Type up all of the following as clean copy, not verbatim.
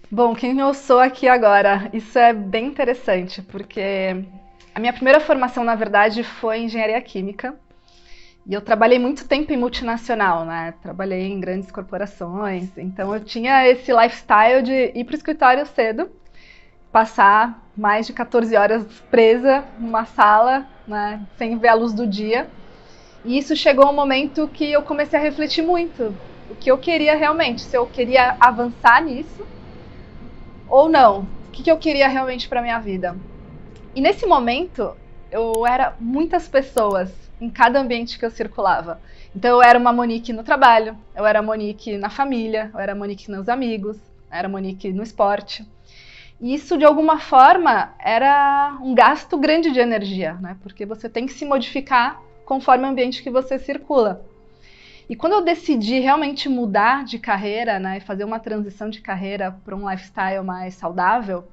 Bom, quem eu sou aqui agora? Isso é bem interessante, porque a minha primeira formação, na verdade, foi em engenharia química. E eu trabalhei muito tempo em multinacional, né? Trabalhei em grandes corporações. Então eu tinha esse lifestyle de ir para o escritório cedo, passar mais de 14 horas presa numa sala, né? Sem ver a luz do dia. E isso chegou um momento que eu comecei a refletir muito o que eu queria realmente, se eu queria avançar nisso ou não. O que eu queria realmente para minha vida. E nesse momento, eu era muitas pessoas em cada ambiente que eu circulava. Então eu era uma Monique no trabalho, eu era Monique na família, eu era Monique nos amigos, eu era Monique no esporte. E isso, de alguma forma, era um gasto grande de energia, né? Porque você tem que se modificar conforme o ambiente que você circula. E quando eu decidi realmente mudar de carreira, né, e fazer uma transição de carreira para um lifestyle mais saudável,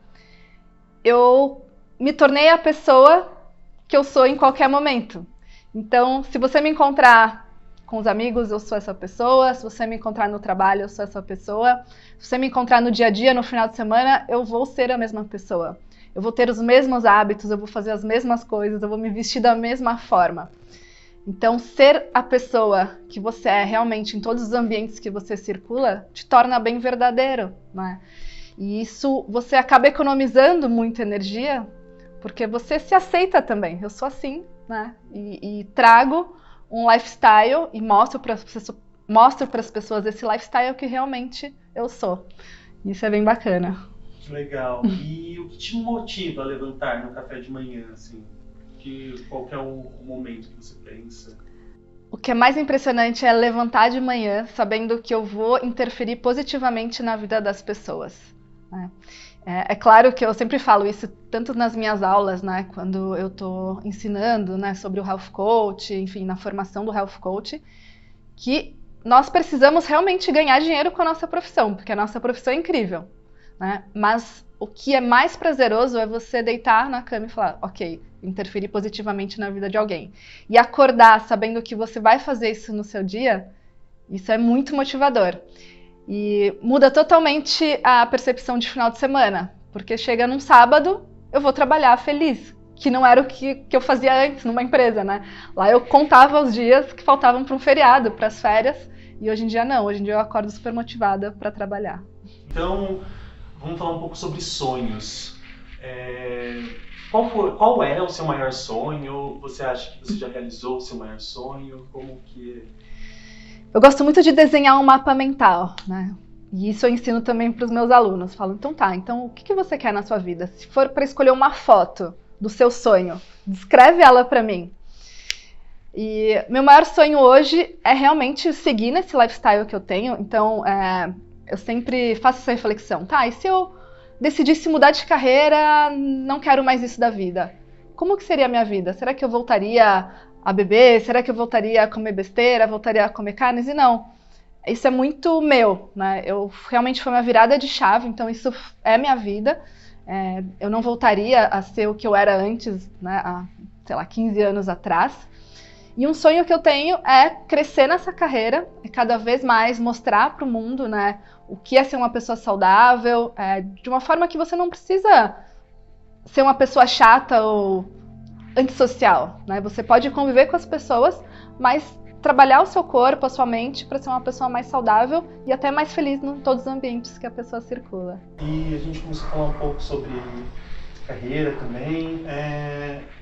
eu me tornei a pessoa que eu sou em qualquer momento. Então, se você me encontrar com os amigos, eu sou essa pessoa. Se você me encontrar no trabalho, eu sou essa pessoa. Se você me encontrar no dia a dia, no final de semana, eu vou ser a mesma pessoa. Eu vou ter os mesmos hábitos, eu vou fazer as mesmas coisas, eu vou me vestir da mesma forma. Então, ser a pessoa que você é realmente em todos os ambientes que você circula te torna bem verdadeiro, né? E isso você acaba economizando muita energia, porque você se aceita também. Eu sou assim, né? E trago um lifestyle e mostro para as pessoas esse lifestyle que realmente eu sou. Isso é bem bacana. Legal. E o que te motiva a levantar no café de manhã, assim? Qual que é o momento que você pensa? O que é mais impressionante é levantar de manhã sabendo que eu vou interferir positivamente na vida das pessoas, né? É claro que eu sempre falo isso, tanto nas minhas aulas, né, quando eu estou ensinando, né, sobre o Health Coach, enfim, na formação do Health Coach, que nós precisamos realmente ganhar dinheiro com a nossa profissão, porque a nossa profissão é incrível, né? Mas o que é mais prazeroso é você deitar na cama e falar, ok, interferir positivamente na vida de alguém. E acordar sabendo que você vai fazer isso no seu dia, isso é muito motivador. E muda totalmente a percepção de final de semana, porque chega num sábado, eu vou trabalhar feliz, que não era o que eu fazia antes numa empresa, né? Lá eu contava os dias que faltavam para um feriado, para as férias, e hoje em dia não, hoje em dia eu acordo super motivada para trabalhar. Então, vamos falar um pouco sobre sonhos. Qual é o seu maior sonho? Você acha que você já realizou o seu maior sonho? Como que... Eu gosto muito de desenhar um mapa mental, né? E isso eu ensino também para os meus alunos. Falo, então tá, então o que você quer na sua vida? Se for para escolher uma foto do seu sonho, descreve ela para mim. E meu maior sonho hoje é realmente seguir nesse lifestyle que eu tenho. Então, eu sempre faço essa reflexão. Tá, e se eu decidisse mudar de carreira, não quero mais isso da vida? Como que seria a minha vida? Será que eu voltaria a beber? Será que eu voltaria a comer besteira? Voltaria a comer carnes? E não. Isso é muito meu, né? Realmente foi uma virada de chave, então isso é minha vida. Eu não voltaria a ser o que eu era antes, né? Há, sei lá, 15 anos atrás. E um sonho que eu tenho é crescer nessa carreira, cada vez mais mostrar para o mundo, né, o que é ser uma pessoa saudável, de uma forma que você não precisa ser uma pessoa chata ou antissocial, né? Você pode conviver com as pessoas, mas trabalhar o seu corpo, a sua mente, para ser uma pessoa mais saudável e até mais feliz em todos os ambientes que a pessoa circula. E a gente começou a falar um pouco sobre carreira também.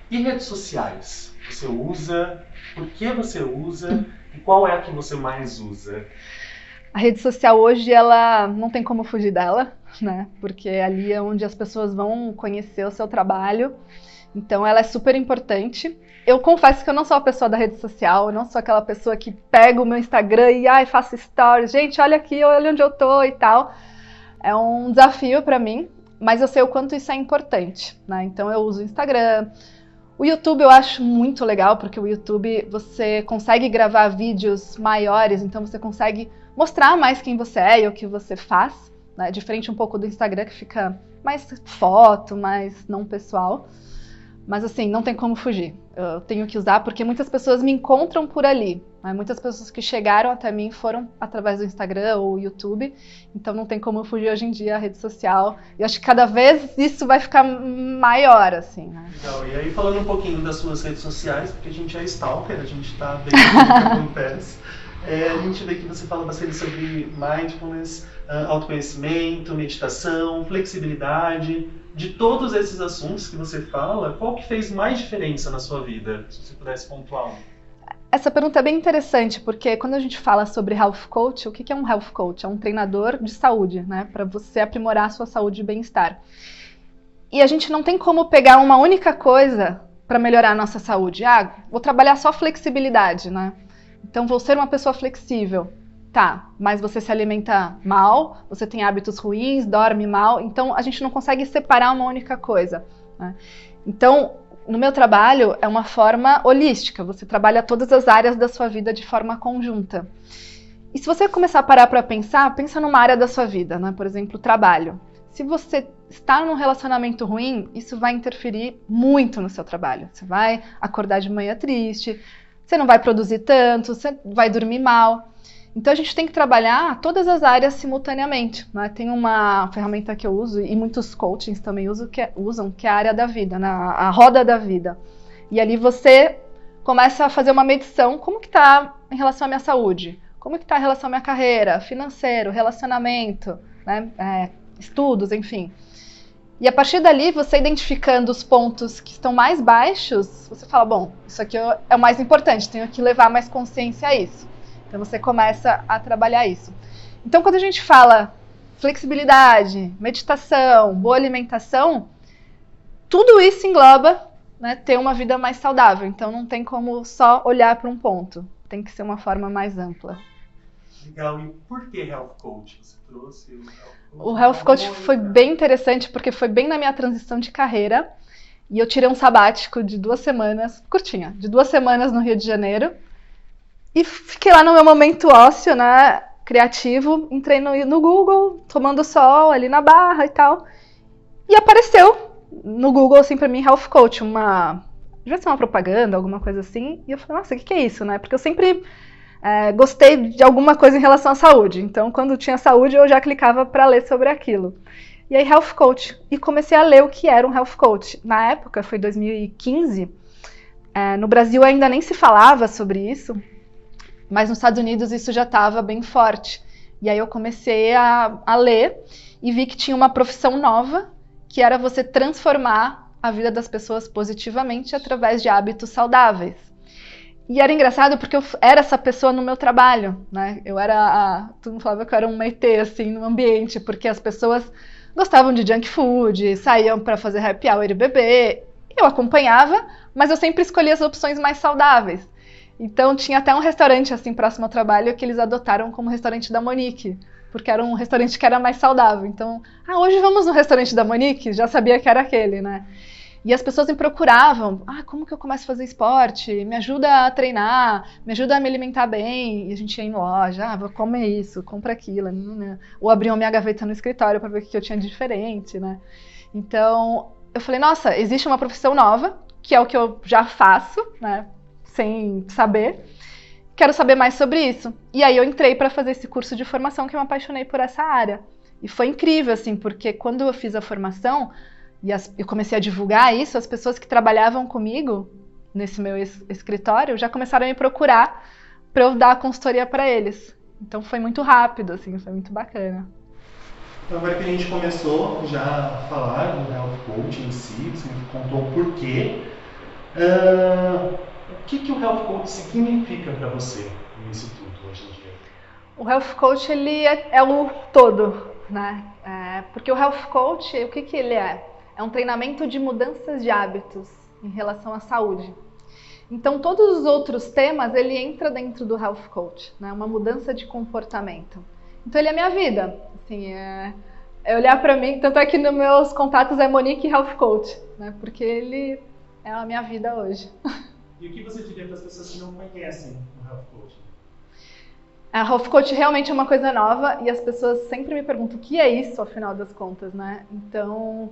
E redes sociais? Você usa? Por que você usa? E qual é a que você mais usa? A rede social hoje, ela não tem como fugir dela, né? Porque ali é onde as pessoas vão conhecer o seu trabalho. Então, ela é super importante. Eu confesso que eu não sou a pessoa da rede social, eu não sou aquela pessoa que pega o meu Instagram e faço stories. Gente, olha aqui, olha onde eu tô e tal. É um desafio para mim, mas eu sei o quanto isso é importante, né? Então, eu uso o Instagram. O YouTube eu acho muito legal, porque o YouTube você consegue gravar vídeos maiores, então você consegue mostrar mais quem você é e o que você faz, né? Diferente um pouco do Instagram, que fica mais foto, mais não pessoal. Mas assim, não tem como fugir. Eu tenho que usar porque muitas pessoas me encontram por ali. Né? Muitas pessoas que chegaram até mim foram através do Instagram ou YouTube, então não tem como fugir hoje em dia a rede social. E acho que cada vez isso vai ficar maior, assim, né? Legal. E aí falando um pouquinho das suas redes sociais, porque a gente é stalker, a gente está dentro do que acontece. A gente vê que você fala bastante sobre mindfulness, autoconhecimento, meditação, flexibilidade. De todos esses assuntos que você fala, qual que fez mais diferença na sua vida? Se você pudesse pontuar um. Essa pergunta é bem interessante, porque quando a gente fala sobre health coach, o que é um health coach? É um treinador de saúde, né? Para você aprimorar a sua saúde e bem-estar. E a gente não tem como pegar uma única coisa para melhorar a nossa saúde. Ah, vou trabalhar só flexibilidade, né? Então vou ser uma pessoa flexível. Tá, mas você se alimenta mal, você tem hábitos ruins, dorme mal, então a gente não consegue separar uma única coisa, né? Então, no meu trabalho é uma forma holística, você trabalha todas as áreas da sua vida de forma conjunta. E se você começar a parar para pensar, pensa numa área da sua vida, né? Por exemplo, trabalho. Se você está num relacionamento ruim, isso vai interferir muito no seu trabalho. Você vai acordar de manhã triste, você não vai produzir tanto, você vai dormir mal. Então a gente tem que trabalhar todas as áreas simultaneamente, né? Tem uma ferramenta que eu uso e muitos coachings também usam, que é a área da vida, né? A roda da vida. E ali você começa a fazer uma medição, como que está em relação à minha saúde? Como que está em relação à minha carreira, financeiro, relacionamento, né? Estudos, enfim. E a partir dali, você identificando os pontos que estão mais baixos, você fala, bom, isso aqui é o mais importante, tenho que levar mais consciência a isso. Então você começa a trabalhar isso. Então quando a gente fala flexibilidade, meditação, boa alimentação, tudo isso engloba, né, ter uma vida mais saudável. Então não tem como só olhar para um ponto. Tem que ser uma forma mais ampla. Legal. E por que Health Coach? Você trouxe o Health Coach? O Health Coach foi bem interessante porque foi bem na minha transição de carreira. E eu tirei um sabático de 2 semanas, curtinha, de 2 semanas no Rio de Janeiro. E fiquei lá no meu momento ósseo, né, criativo, entrei no Google, tomando sol ali na Barra e tal, e apareceu no Google, assim, pra mim, Health Coach, devia ser uma propaganda, alguma coisa assim, e eu falei, nossa, o que é isso, né, porque eu sempre gostei de alguma coisa em relação à saúde, então quando tinha saúde eu já clicava pra ler sobre aquilo. E aí, Health Coach, e comecei a ler o que era um Health Coach. Na época, foi 2015, no Brasil ainda nem se falava sobre isso, mas nos Estados Unidos isso já estava bem forte. E aí eu comecei a ler e vi que tinha uma profissão nova, que era você transformar a vida das pessoas positivamente através de hábitos saudáveis. E era engraçado porque eu era essa pessoa no meu trabalho, né? Todo mundo falava que eu era um ET, assim, no ambiente, porque as pessoas gostavam de junk food, saíam para fazer happy hour e beber. Eu acompanhava, mas eu sempre escolhia as opções mais saudáveis. Então tinha até um restaurante assim próximo ao trabalho que eles adotaram como restaurante da Monique, porque era um restaurante que era mais saudável. Então, hoje vamos no restaurante da Monique? Já sabia que era aquele, né? E as pessoas me procuravam, como que eu começo a fazer esporte? Me ajuda a treinar, me ajuda a me alimentar bem. E a gente ia em loja, vou comer isso, compra aquilo, né? Ou abriam minha gaveta no escritório para ver o que eu tinha de diferente, né? Então, eu falei, nossa, existe uma profissão nova, que é o que eu já faço, né? Sem saber, quero saber mais sobre isso. E aí eu entrei para fazer esse curso de formação que eu me apaixonei por essa área. E foi incrível, assim, porque quando eu fiz a formação e eu comecei a divulgar isso, as pessoas que trabalhavam comigo nesse meu escritório já começaram a me procurar para eu dar a consultoria para eles. Então foi muito rápido, assim, foi muito bacana. Então agora que a gente começou já a falar do Health Coach em si, você contou o porquê. O que o Health Coach significa para você no Instituto hoje em dia? O Health Coach, ele é o todo, né? Porque o Health Coach, o que ele é? É um treinamento de mudanças de hábitos em relação à saúde. Então, todos os outros temas, ele entra dentro do Health Coach, né? Uma mudança de comportamento. Então, ele é a minha vida. Assim, é olhar para mim, tanto é que nos meus contatos é Monique Health Coach, né? Porque ele é a minha vida hoje. E o que você diria para as pessoas que não conhecem o Health Coach? A Health Coach realmente é uma coisa nova e as pessoas sempre me perguntam o que é isso, afinal das contas, né? Então,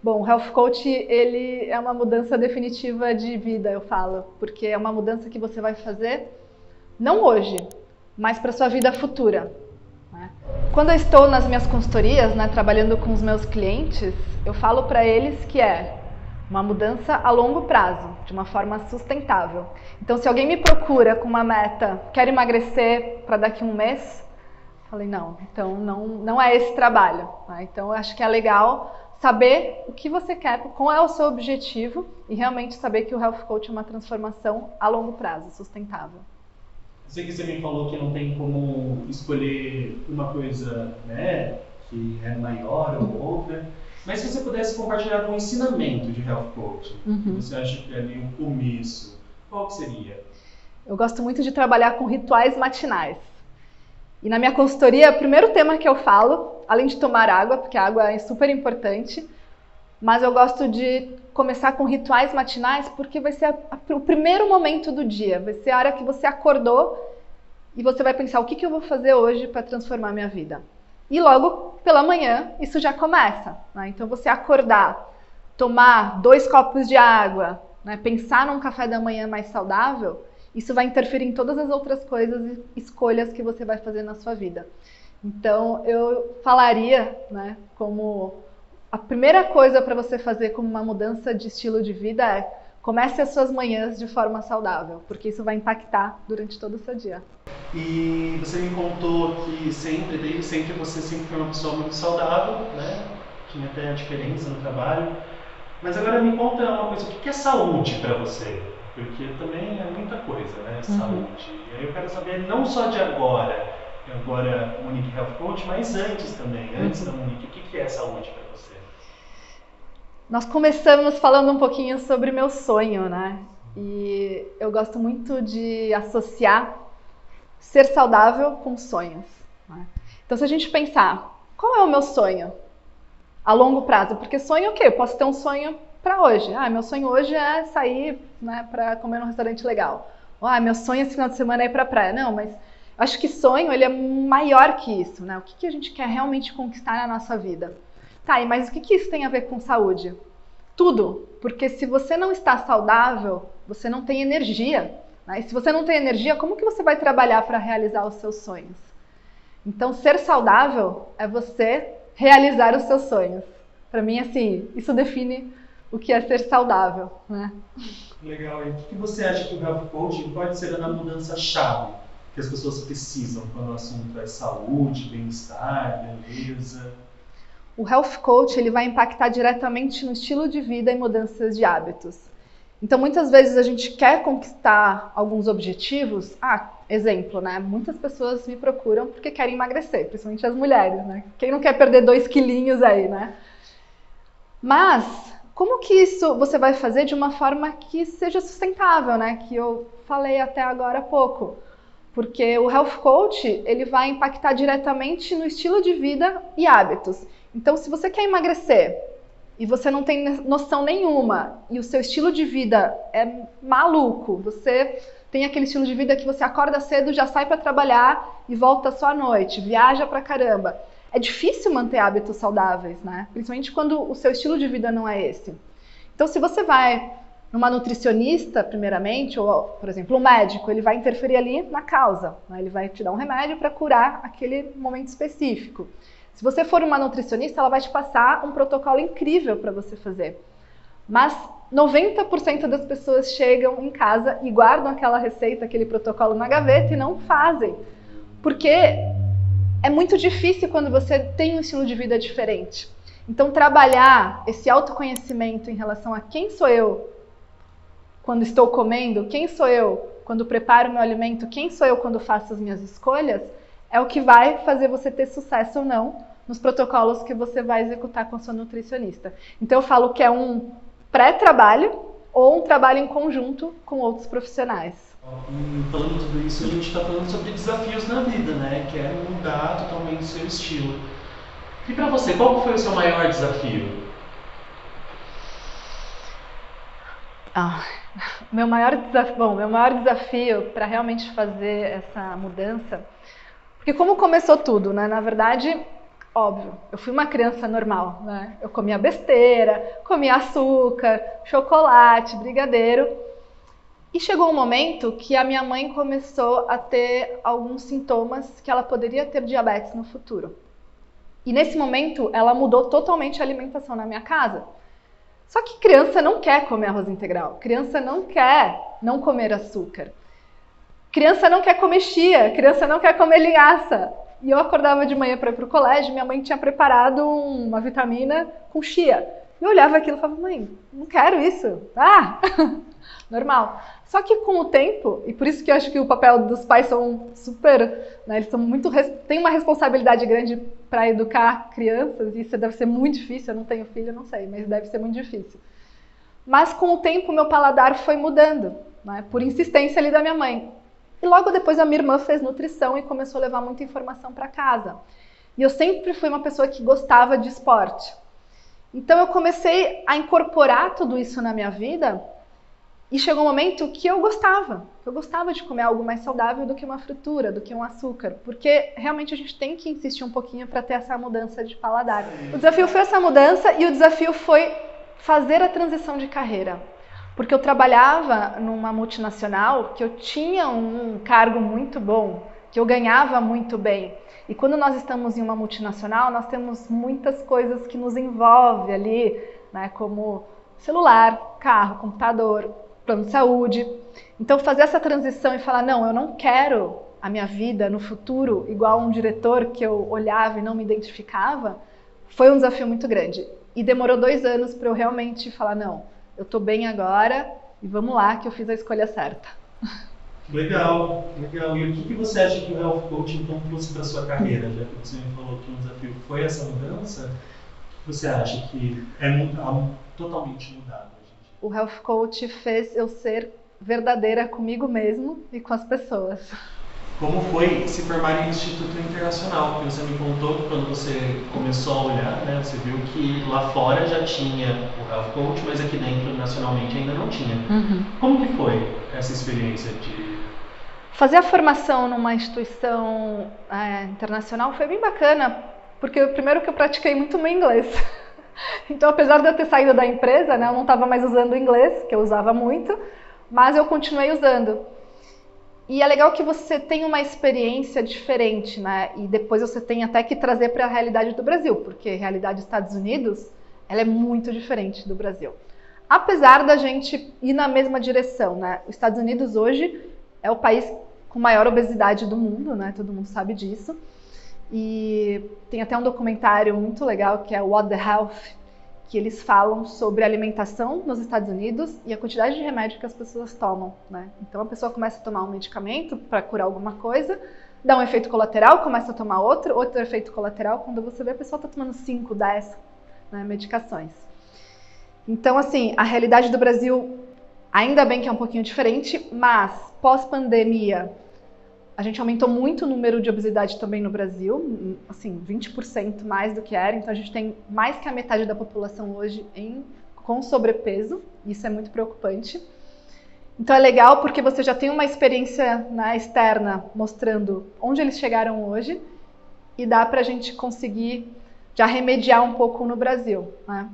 bom, o Health Coach, ele é uma mudança definitiva de vida, eu falo, porque é uma mudança que você vai fazer Não hoje, mas para sua vida futura, né? Quando eu estou nas minhas consultorias, né, trabalhando com os meus clientes, eu falo para eles que é uma mudança a longo prazo, de uma forma sustentável. Então, se alguém me procura com uma meta, quero emagrecer para daqui a um mês, falei, não, então não é esse trabalho, né? Então, eu acho que é legal saber o que você quer, qual é o seu objetivo e realmente saber que o Health Coach é uma transformação a longo prazo, sustentável. Eu sei que você me falou que não tem como escolher uma coisa, né, que é maior ou outra, mas se você pudesse compartilhar um ensinamento de Health Coaching, que você acha que é ali o começo, qual que seria? Eu gosto muito de trabalhar com rituais matinais. E na minha consultoria, o primeiro tema que eu falo, além de tomar água, porque a água é super importante, mas eu gosto de começar com rituais matinais porque vai ser o primeiro momento do dia, vai ser a hora que você acordou e você vai pensar o que eu vou fazer hoje para transformar minha vida. E logo pela manhã isso já começa, né? Então você acordar, tomar 2 copos de água, né? Pensar num café da manhã mais saudável, isso vai interferir em todas as outras coisas e escolhas que você vai fazer na sua vida. Então eu falaria, né, como a primeira coisa para você fazer como uma mudança de estilo de vida é comece as suas manhãs de forma saudável, porque isso vai impactar durante todo o seu dia. E você me contou que desde sempre você sempre foi uma pessoa muito saudável, né? Tinha até a diferença no trabalho. Mas agora me conta uma coisa, o que é saúde para você? Porque também é muita coisa, né? Saúde. E aí eu quero saber não só de agora Monique Health Coach, mas antes também, antes da Monique, o que é saúde para você? Nós começamos falando um pouquinho sobre meu sonho, né? E eu gosto muito de associar ser saudável com sonhos, né? Então, se a gente pensar, qual é o meu sonho a longo prazo? Porque sonho é o quê? Eu posso ter um sonho para hoje. Meu sonho hoje é sair, né, para comer num restaurante legal. Meu sonho esse final de semana é ir para a praia. Não, mas acho que sonho ele é maior que isso, né? O que a gente quer realmente conquistar na nossa vida? Tá, mas o que isso tem a ver com saúde? Tudo, porque se você não está saudável, você não tem energia, né? E se você não tem energia, como que você vai trabalhar para realizar os seus sonhos? Então, ser saudável é você realizar os seus sonhos. Para mim, assim, isso define o que é ser saudável, né? Legal. E o que você acha que o Health Coaching pode ser a mudança-chave que as pessoas precisam quando o assunto é saúde, bem-estar, beleza? O Health Coach ele vai impactar diretamente no estilo de vida e mudanças de hábitos. Então, muitas vezes a gente quer conquistar alguns objetivos. Exemplo, né? Muitas pessoas me procuram porque querem emagrecer, principalmente as mulheres, né? Quem não quer perder 2 quilinhos aí, né? Mas, como que isso você vai fazer de uma forma que seja sustentável, né? Que eu falei até agora há pouco. Porque o Health Coach, ele vai impactar diretamente no estilo de vida e hábitos. Então, se você quer emagrecer e você não tem noção nenhuma e o seu estilo de vida é maluco, você tem aquele estilo de vida que você acorda cedo, já sai para trabalhar e volta só à noite, viaja pra caramba. É difícil manter hábitos saudáveis, né? Principalmente quando o seu estilo de vida não é esse. Então, se você vai numa nutricionista, primeiramente, ou, por exemplo, um médico, ele vai interferir ali na causa, né? Ele vai te dar um remédio para curar aquele momento específico. Se você for uma nutricionista, ela vai te passar um protocolo incrível para você fazer. Mas 90% das pessoas chegam em casa e guardam aquela receita, aquele protocolo na gaveta e não fazem. Porque é muito difícil quando você tem um estilo de vida diferente. Então, trabalhar esse autoconhecimento em relação a quem sou eu quando estou comendo, quem sou eu quando preparo meu alimento, quem sou eu quando faço as minhas escolhas, é o que vai fazer você ter sucesso ou não nos protocolos que você vai executar com a sua nutricionista. Então eu falo que é um pré-trabalho ou um trabalho em conjunto com outros profissionais. E falando tudo isso, a gente está falando sobre desafios na vida, né? Que é mudar totalmente o seu estilo. E para você, qual foi o seu maior desafio? Meu maior desafio para realmente fazer essa mudança, porque como começou tudo, né? Na verdade, óbvio, eu fui uma criança normal, né? Eu comia besteira, comia açúcar, chocolate, brigadeiro. E chegou um momento que a minha mãe começou a ter alguns sintomas que ela poderia ter diabetes no futuro. E nesse momento, ela mudou totalmente a alimentação na minha casa. Só que criança não quer comer arroz integral, criança não quer não comer açúcar, criança não quer comer chia, criança não quer comer linhaça. E eu acordava de manhã para ir para o colégio, minha mãe tinha preparado uma vitamina com chia. Eu olhava aquilo e falava, mãe, não quero isso. Ah, normal. Só que com o tempo, e por isso que eu acho que o papel dos pais são super, né, eles são muito, têm uma responsabilidade grande para educar crianças, e isso deve ser muito difícil, eu não tenho filho, não sei, mas deve ser muito difícil. Mas com o tempo meu paladar foi mudando, né, por insistência ali da minha mãe. E logo depois a minha irmã fez nutrição e começou a levar muita informação para casa. E eu sempre fui uma pessoa que gostava de esporte. Então eu comecei a incorporar tudo isso na minha vida e chegou um momento que eu gostava de comer algo mais saudável do que uma fritura, do que um açúcar, porque realmente a gente tem que insistir um pouquinho para ter essa mudança de paladar. O desafio foi essa mudança e o desafio foi fazer a transição de carreira. Porque eu trabalhava numa multinacional que eu tinha um cargo muito bom, que eu ganhava muito bem. E quando nós estamos em uma multinacional, nós temos muitas coisas que nos envolvem ali, né, como celular, carro, computador, plano de saúde. Então fazer essa transição e falar, não, eu não quero a minha vida no futuro igual um diretor que eu olhava e não me identificava, foi um desafio muito grande. E demorou 2 anos para eu realmente falar, não, eu estou bem agora e vamos lá que eu fiz a escolha certa. Legal, legal. E o que você acha que o Health Coach então trouxe para a sua carreira? Já que você me falou que um desafio foi essa mudança, o que você acha que é totalmente mudado? O Health Coach fez eu ser verdadeira comigo mesmo e com as pessoas. Como foi se formar em Instituto Internacional? Porque você me contou que quando você começou a olhar, né, você viu que lá fora já tinha o Health Coach, mas aqui dentro, nacionalmente, ainda não tinha. Uhum. Como que foi essa experiência de... Fazer a formação numa instituição internacional foi bem bacana, porque primeiro que eu pratiquei muito meu inglês. Então, apesar de eu ter saído da empresa, né, eu não estava mais usando o inglês, que eu usava muito, mas eu continuei usando. E é legal que você tem uma experiência diferente, né? E depois você tem até que trazer para a realidade do Brasil, porque a realidade dos Estados Unidos, ela é muito diferente do Brasil. Apesar da gente ir na mesma direção, né? Os Estados Unidos hoje é o país com maior obesidade do mundo, né? Todo mundo sabe disso. E tem até um documentário muito legal que é What the Health, que eles falam sobre a alimentação nos Estados Unidos e a quantidade de remédio que as pessoas tomam, né? Então a pessoa começa a tomar um medicamento para curar alguma coisa, dá um efeito colateral, começa a tomar outro efeito colateral, quando você vê a pessoa está tomando 5, 10, né, medicações. Então assim, a realidade do Brasil ainda bem que é um pouquinho diferente, mas pós-pandemia a gente aumentou muito o número de obesidade também no Brasil, assim, 20% mais do que era. Então a gente tem mais que a metade da população hoje com sobrepeso, isso é muito preocupante. Então é legal porque você já tem uma experiência, né, externa mostrando onde eles chegaram hoje e dá pra gente conseguir já remediar um pouco no Brasil, né?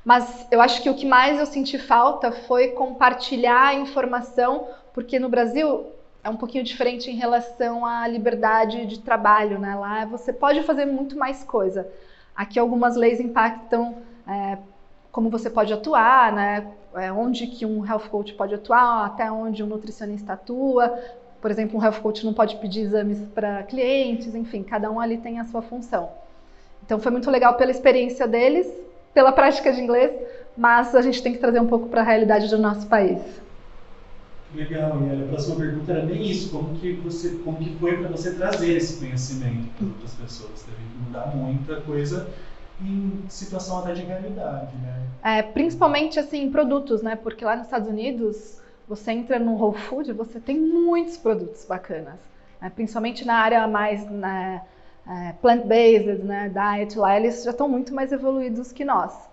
Mas eu acho que o que mais eu senti falta foi compartilhar a informação, porque no Brasil é um pouquinho diferente em relação à liberdade de trabalho, né? Lá você pode fazer muito mais coisa. Aqui algumas leis impactam como você pode atuar, né? Onde que um health coach pode atuar, até onde um nutricionista atua. Por exemplo, um health coach não pode pedir exames para clientes, enfim, cada um ali tem a sua função. Então foi muito legal pela experiência deles, pela prática de inglês, mas a gente tem que trazer um pouco para a realidade do nosso país. Legal, e a próxima pergunta era bem isso, como que foi para você trazer esse conhecimento para outras pessoas? Teve que mudar muita coisa em situação até de realidade, né? Principalmente assim, produtos, né? Porque lá nos Estados Unidos, você entra no Whole Food, você tem muitos produtos bacanas, né? Principalmente na área mais plant-based, né? Diet, lá eles já estão muito mais evoluídos que nós.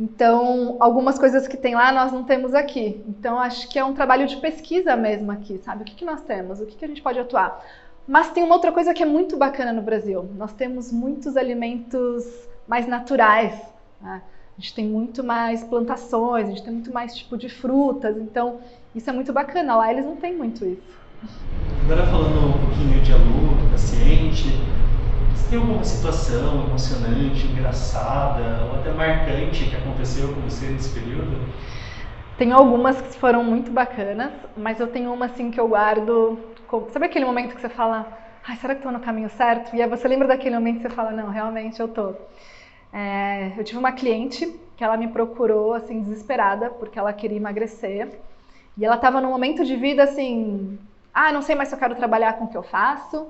Então, algumas coisas que tem lá nós não temos aqui. Então, acho que é um trabalho de pesquisa mesmo aqui, sabe? O que nós temos? O que a gente pode atuar? Mas tem uma outra coisa que é muito bacana no Brasil. Nós temos muitos alimentos mais naturais, né? A gente tem muito mais plantações, a gente tem muito mais tipo de frutas, então isso é muito bacana. Lá eles não têm muito isso. Agora falando um pouquinho de aluno, paciente, você tem alguma situação emocionante, engraçada ou até marcante que aconteceu com você nesse período? Tenho algumas que foram muito bacanas, mas eu tenho uma assim que eu guardo. Sabe aquele momento que você fala, ai, será que estou no caminho certo? E aí você lembra daquele momento que você fala, não, realmente eu tô. Eu tive uma cliente que ela me procurou assim desesperada porque ela queria emagrecer e ela estava num momento de vida assim, não sei mais se eu quero trabalhar com o que eu faço,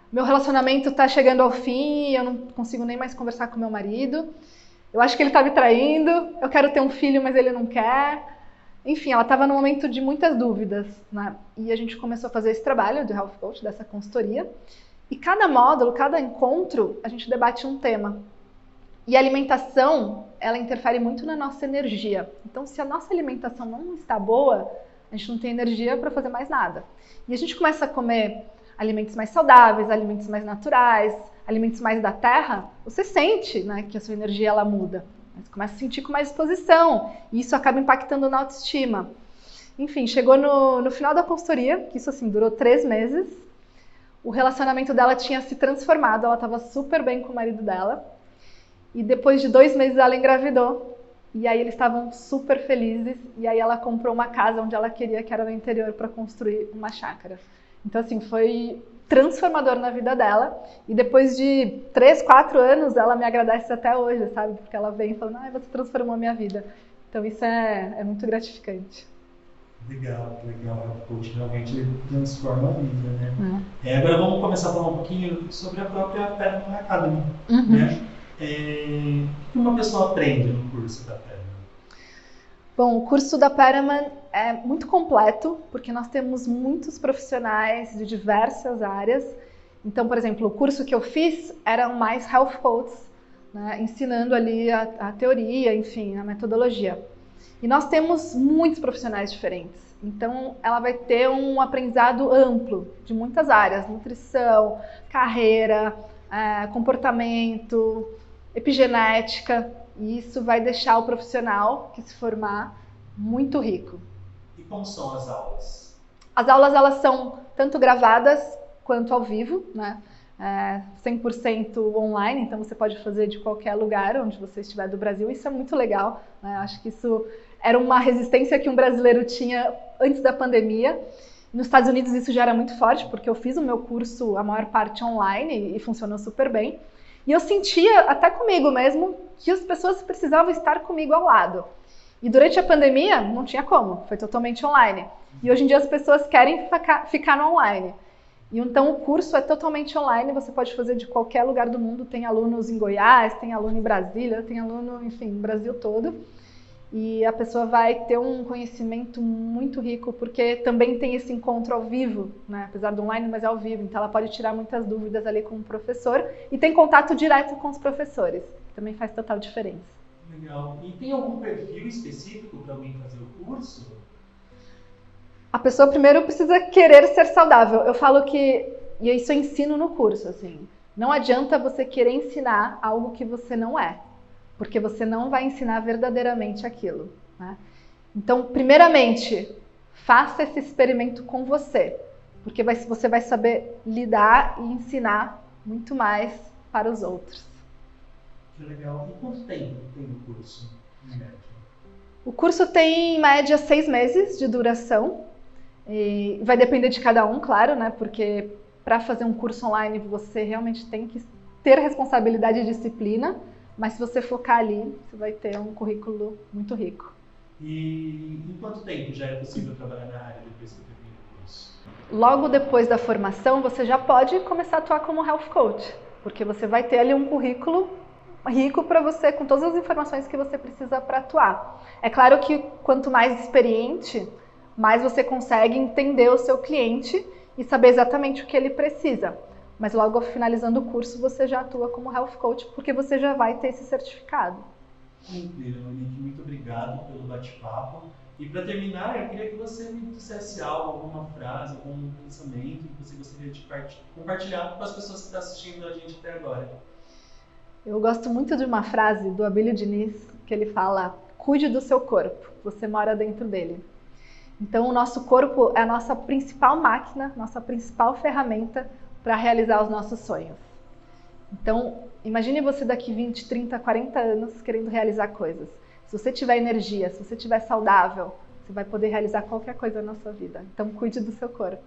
meu relacionamento está chegando ao fim, eu não consigo nem mais conversar com meu marido, eu acho que ele está me traindo, eu quero ter um filho mas ele não quer. Enfim, ela estava num momento de muitas dúvidas, né? E a gente começou a fazer esse trabalho de Health Coach, dessa consultoria, e cada módulo, cada encontro, a gente debate um tema. E a alimentação, ela interfere muito na nossa energia. Então, se a nossa alimentação não está boa, a gente não tem energia para fazer mais nada. E a gente começa a comer alimentos mais saudáveis, alimentos mais naturais, alimentos mais da terra, você sente, né, que a sua energia ela muda. Você começa a sentir com mais disposição. E isso acaba impactando na autoestima. Enfim, chegou no final da consultoria, que isso assim durou 3 meses. O relacionamento dela tinha se transformado, ela estava super bem com o marido dela. E depois de 2 meses ela engravidou. E aí eles estavam super felizes. E aí ela comprou uma casa onde ela queria, que era no interior, para construir uma chácara. Então assim, foi transformador na vida dela. E depois de 3, 4 anos, ela me agradece até hoje, sabe? Porque ela vem falando, você transformou a minha vida. Então isso é muito gratificante. Legal, legal. O coach realmente transforma a vida, né? Agora vamos começar a falar um pouquinho sobre a própria Peraman Academy, né? O que uma pessoa aprende no curso da Peraman? Bom, o curso da Peraman é muito completo, porque nós temos muitos profissionais de diversas áreas. Então, por exemplo, o curso que eu fiz eram mais health coaches, né, ensinando ali a teoria, enfim, a metodologia. E nós temos muitos profissionais diferentes. Então, ela vai ter um aprendizado amplo de muitas áreas: nutrição, carreira, comportamento, epigenética. E isso vai deixar o profissional que se formar muito rico. E como são as aulas? As aulas elas são tanto gravadas quanto ao vivo, né? 100% online, então você pode fazer de qualquer lugar onde você estiver do Brasil. Isso é muito legal, né? Acho que isso era uma resistência que um brasileiro tinha antes da pandemia. Nos Estados Unidos isso já era muito forte, porque eu fiz o meu curso, a maior parte online, e funcionou super bem. E eu sentia, até comigo mesmo, que as pessoas precisavam estar comigo ao lado. E durante a pandemia, não tinha como, foi totalmente online. E hoje em dia as pessoas querem ficar no online. E então o curso é totalmente online, você pode fazer de qualquer lugar do mundo. Tem alunos em Goiás, tem aluno em Brasília, tem aluno, enfim, no Brasil todo. E a pessoa vai ter um conhecimento muito rico, porque também tem esse encontro ao vivo, né? Apesar do online, mas é ao vivo. Então ela pode tirar muitas dúvidas ali com o professor e tem contato direto com os professores, que também faz total diferença. Legal. E tem algum perfil específico para alguém fazer o curso? A pessoa primeiro precisa querer ser saudável. Eu falo que, e isso eu ensino no curso, assim, não adianta você querer ensinar algo que você não é, porque você não vai ensinar verdadeiramente aquilo, né? Então, primeiramente, faça esse experimento com você, porque você vai saber lidar e ensinar muito mais para os outros. Que legal. E quanto tempo tem o curso, em média? O curso tem, em média, 6 meses de duração. E vai depender de cada um, claro, né? Porque para fazer um curso online você realmente tem que ter responsabilidade e disciplina, mas se você focar ali, você vai ter um currículo muito rico. E em quanto tempo já é possível trabalhar na área depois que termina o curso? Logo depois da formação, você já pode começar a atuar como health coach, porque você vai ter ali um currículo rico para você, com todas as informações que você precisa para atuar. É claro que quanto mais experiente, mais você consegue entender o seu cliente e saber exatamente o que ele precisa. Mas logo finalizando o curso, você já atua como health coach, porque você já vai ter esse certificado. Incrível, Monique. Muito obrigado pelo bate-papo. E para terminar, eu queria que você me dissesse algo, alguma frase, algum pensamento que você gostaria de compartilhar com as pessoas que estão assistindo a gente até agora. Eu gosto muito de uma frase do Abílio Diniz, que ele fala: cuide do seu corpo, você mora dentro dele. Então, o nosso corpo é a nossa principal máquina, nossa principal ferramenta para realizar os nossos sonhos. Então, imagine você daqui 20, 30, 40 anos querendo realizar coisas. Se você tiver energia, se você estiver saudável, você vai poder realizar qualquer coisa na sua vida. Então, cuide do seu corpo.